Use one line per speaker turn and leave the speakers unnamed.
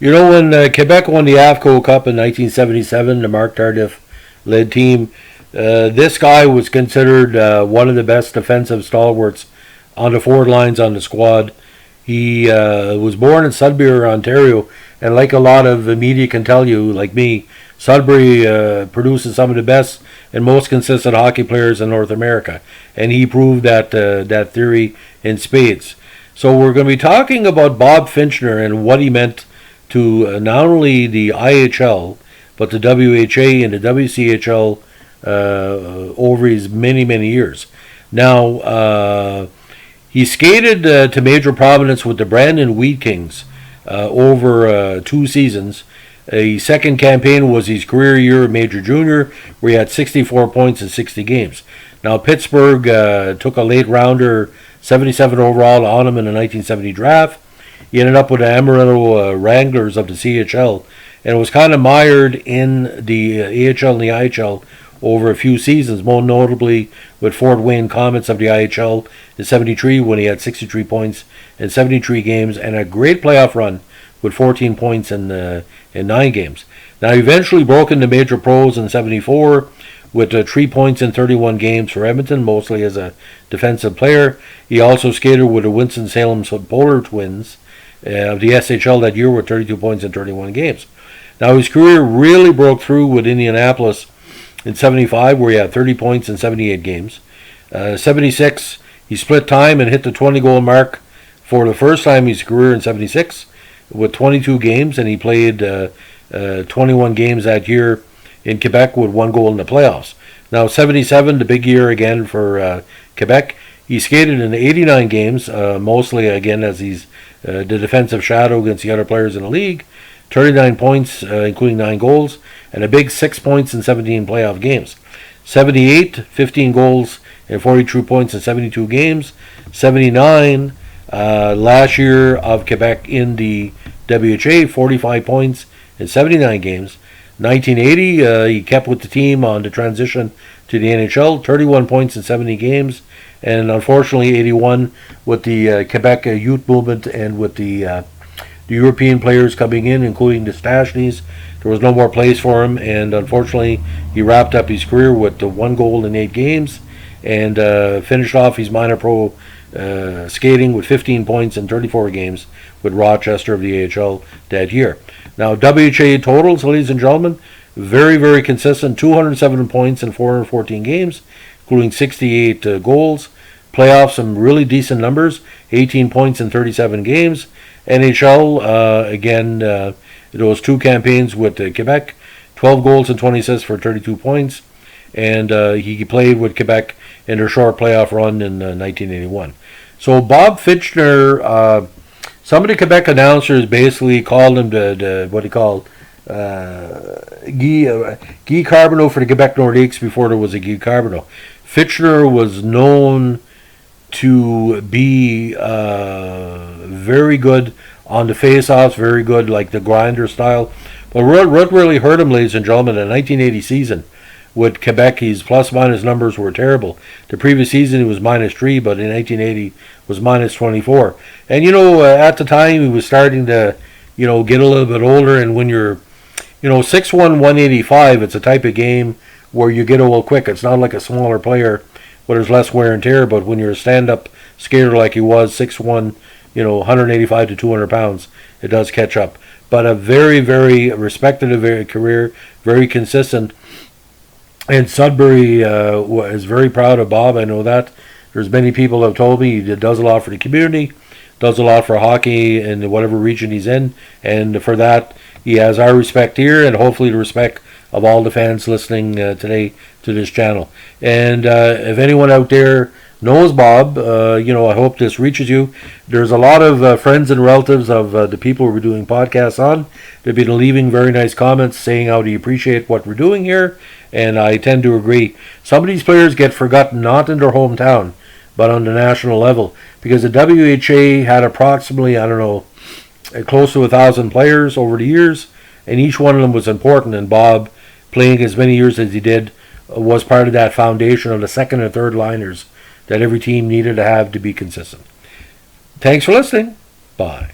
When Quebec won the Avco Cup in 1977, the Marc Tardif-led team, this guy was considered one of the best defensive stalwarts on the forward lines on the squad. He was born in Sudbury, Ontario, and like a lot of the media can tell you, like me, Sudbury produces some of the best and most consistent hockey players in North America, and he proved that theory in spades. So we're going to be talking about Bob Fitchner and what he meant to not only the IHL, but the WHA and the WCHL over his many, many years. Now, he skated to major prominence with the Brandon Wheat Kings over 2 seasons. A second campaign was his career year at Major Junior, where he had 64 points in 60 games. Now, Pittsburgh took a late rounder, 77 overall, on him in the 1970 draft. He ended up with the Amarillo Wranglers of the CHL and was kind of mired in the AHL and the IHL over a few seasons, most notably with Fort Wayne Comets of the IHL in 73 when he had 63 points in 73 games and a great playoff run with 14 points in 9 games. Now, he eventually broke into major pros in 74 with 3 points in 31 games for Edmonton, mostly as a defensive player. He also skated with the Winston-Salem Polar Twins of the SHL that year with 32 points in 31 games. Now, his career really broke through with Indianapolis in 75, where he had 30 points in 78 games. 76, he split time and hit the 20-goal mark for the first time in his career in 76 with 22 games, and he played 21 games that year in Quebec with 1 goal in the playoffs. Now, 77, the big year again for Quebec. He skated in 89 games, mostly again as he's the defensive shadow against the other players in the league. 39 points, including 9 goals, and a big 6 points in 17 playoff games. 78, 15 goals and 42 points in 72 games. 79, last year of Quebec in the WHA, 45 points in 79 games. 1980, he kept with the team on the transition to the NHL, 31 points in 70 games. And unfortunately, 81 with the Quebec youth movement and with the European players coming in, including the Stashneys, there was no more place for him. And unfortunately, he wrapped up his career with the 1 goal in 8 games and finished off his minor pro skating with 15 points in 34 games with Rochester of the AHL that year. Now, WHA totals, ladies and gentlemen, very, very consistent. 207 points in 414 games, including 68 goals. Playoffs, some really decent numbers. 18 points in 37 games. NHL, again, those 2 campaigns with Quebec. 12 goals and 20 assists for 32 points. And he played with Quebec in their short playoff run in 1981. So Bob Fitchner, some of the Quebec announcers basically called him the what he called Guy Carbonneau for the Quebec Nordiques before there was a Guy Carbonneau. Fitchner was known to be very good on the face-offs, very good like the grinder style. But what really hurt him, ladies and gentlemen, in the 1980 season with Quebec, his plus-minus numbers were terrible. The previous season he was -3, but in 1980 was -24. And at the time he was starting to, get a little bit older. And when you're, 6'1", 185, it's a type of game where you get old quick. It's not like a smaller player where there's less wear and tear. But when you're a stand-up skater like he was, 6'1", 185 to 200 pounds, it does catch up. But a very, very respected career, very consistent. And Sudbury is very proud of Bob. I know that. There's many people who have told me he does a lot for the community, does a lot for hockey in whatever region he's in. And for that, he has our respect here and hopefully the respect of all the fans listening today to this channel. And if anyone out there knows Bob, I hope this reaches you. There's a lot of friends and relatives of the people we're doing podcasts on. They've been leaving very nice comments saying how they appreciate what we're doing here. And I tend to agree. Some of these players get forgotten not in their hometown, but on the national level. Because the WHA had approximately, close to 1,000 players over the years, and each one of them was important. And Bob, playing as many years as he did, was part of that foundation of the second and third liners that every team needed to have to be consistent. Thanks for listening. Bye.